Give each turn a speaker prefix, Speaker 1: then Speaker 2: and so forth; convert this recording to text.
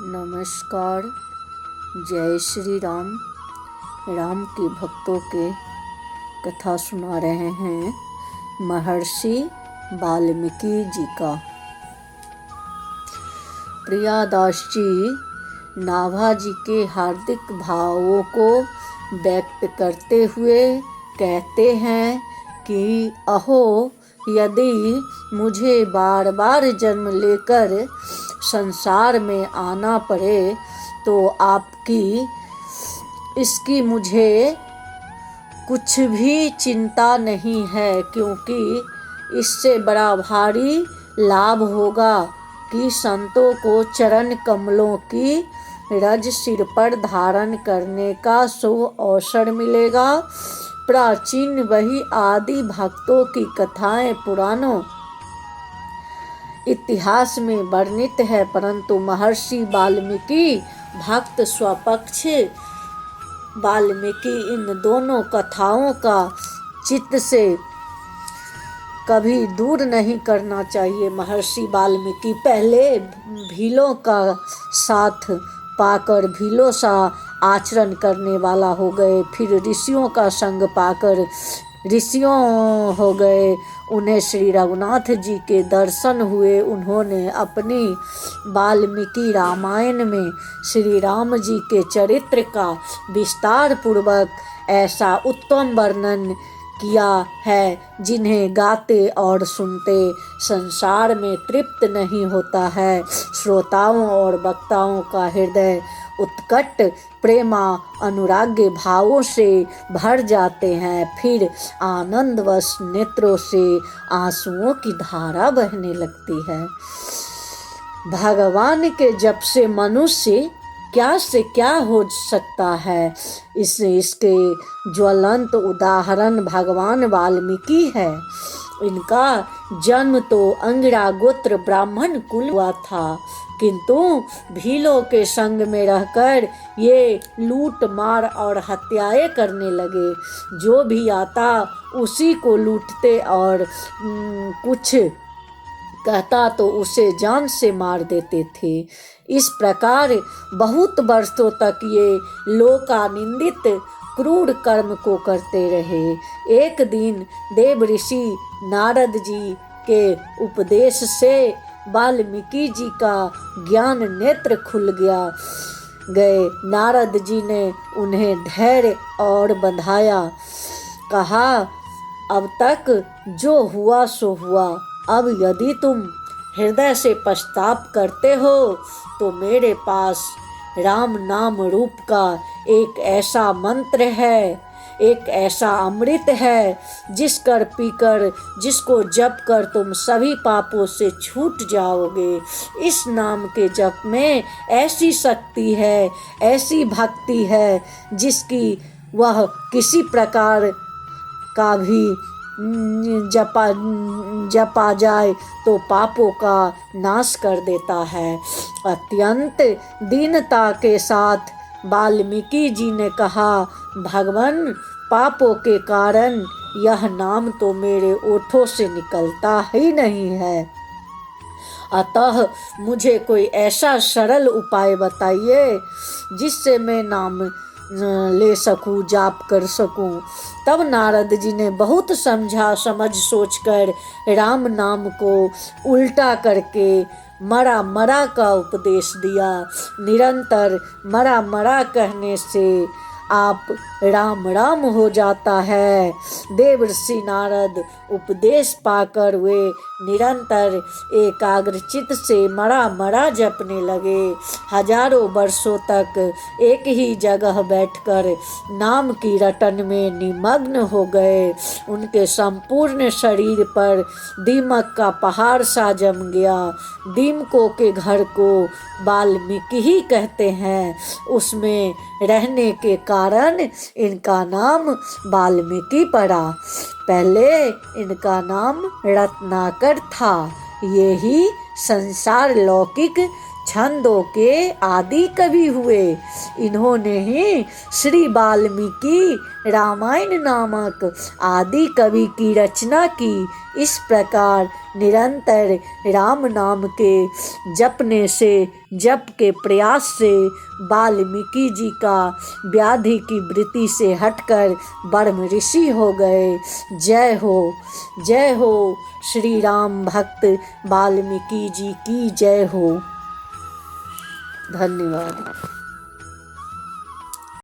Speaker 1: नमस्कार। जय श्री राम। राम के भक्तों के कथा सुना रहे हैं महर्षि वाल्मीकि जी का। प्रियादास जी नाभा जी के हार्दिक भावों को व्यक्त करते हुए कहते हैं कि अहो, यदि मुझे बार बार जन्म लेकर संसार में आना पड़े तो आपकी इसकी मुझे कुछ भी चिंता नहीं है, क्योंकि इससे बड़ा भारी लाभ होगा कि संतों को चरण कमलों की रज सिर पर धारण करने का शुभ अवसर मिलेगा। प्राचीन वही आदि भक्तों की कथाएं पुराणों इतिहास में वर्णित है, परंतु महर्षि वाल्मीकि भक्त स्वपक्ष वाल्मीकि इन दोनों कथाओं का चित्त से कभी दूर नहीं करना चाहिए। महर्षि वाल्मीकि पहले भीलों का साथ पाकर भीलों सा आचरण करने वाला हो गए, फिर ऋषियों का संग पाकर ऋषियों हो गए। उन्हें श्री रघुनाथ जी के दर्शन हुए। उन्होंने अपनी वाल्मीकि रामायण में श्री राम जी के चरित्र का विस्तार पूर्वक ऐसा उत्तम वर्णन किया है, जिन्हें गाते और सुनते संसार में तृप्त नहीं होता है। श्रोताओं और वक्ताओं का हृदय उत्कट प्रेमा अनुराग्य भावों से भर जाते हैं, फिर आनंदवश नेत्रों से आंसुओं की धारा बहने लगती है। भगवान के जप से मनुष्य क्या से क्या हो सकता है, इसके ज्वलंत उदाहरण भगवान वाल्मीकि है। इनका जन्म तो अंगिरा गोत्र ब्राह्मण कुल हुआ था, किंतु भीलों के संग में रहकर ये लूट मार और हत्याएं करने लगे। जो भी आता उसी को लूटते और कुछ कहता तो उसे जान से मार देते थे। इस प्रकार बहुत वर्षों तक ये लोकानिंदित क्रूर कर्म को करते रहे। एक दिन देव ऋषि नारद जी के उपदेश से वाल्मीकि जी का ज्ञान नेत्र खुल गए। नारद जी ने उन्हें धैर्य और बंधाया। कहा, अब तक जो हुआ सो हुआ। अब यदि तुम हृदय से पश्चाताप करते हो तो मेरे पास राम नाम रूप का एक ऐसा मंत्र है, एक ऐसा अमृत है, जिसकर पीकर जिसको जप कर तुम सभी पापों से छूट जाओगे। इस नाम के जप में ऐसी शक्ति है, ऐसी भक्ति है, जिसकी वह किसी प्रकार का भी जपा जाए तो पापों का नाश कर देता है। अत्यंत दीनता के साथ वाल्मीकि जी ने कहा, भगवान, पापों के कारण यह नाम तो मेरे ओठों से निकलता ही नहीं है, अतः मुझे कोई ऐसा सरल उपाय बताइए जिससे मैं नाम ले सकूं, जाप कर सकूं। तब नारद जी ने बहुत समझ सोचकर राम नाम को उल्टा करके मरा मरा का उपदेश दिया। निरंतर मरा मरा कहने से आप राम राम हो जाता है। देवर्षि नारद उपदेश पाकर वे निरंतर एकाग्रचित से मरा मरा जपने लगे। हजारों वर्षों तक एक ही जगह बैठकर नाम की रटन में निमग्न हो गए। उनके संपूर्ण शरीर पर दीमक का पहाड़ सा जम गया। दीमकों के घर को वाल्मीकि ही कहते हैं। उसमें रहने के कारण इनका नाम वाल्मीकि पड़ा। पहले इनका नाम रत्नाकर था। ये ही संसार लौकिक छंदों के आदि कवि हुए। इन्होंने ही श्री वाल्मीकि रामायण नामक आदि कवि की रचना की। इस प्रकार निरंतर राम नाम के जप के प्रयास से वाल्मीकि जी का व्याधि की वृत्ति से हटकर ब्रह्म ऋषि हो गए। जय हो श्री राम भक्त वाल्मीकि जी की जय हो। धन्यवाद।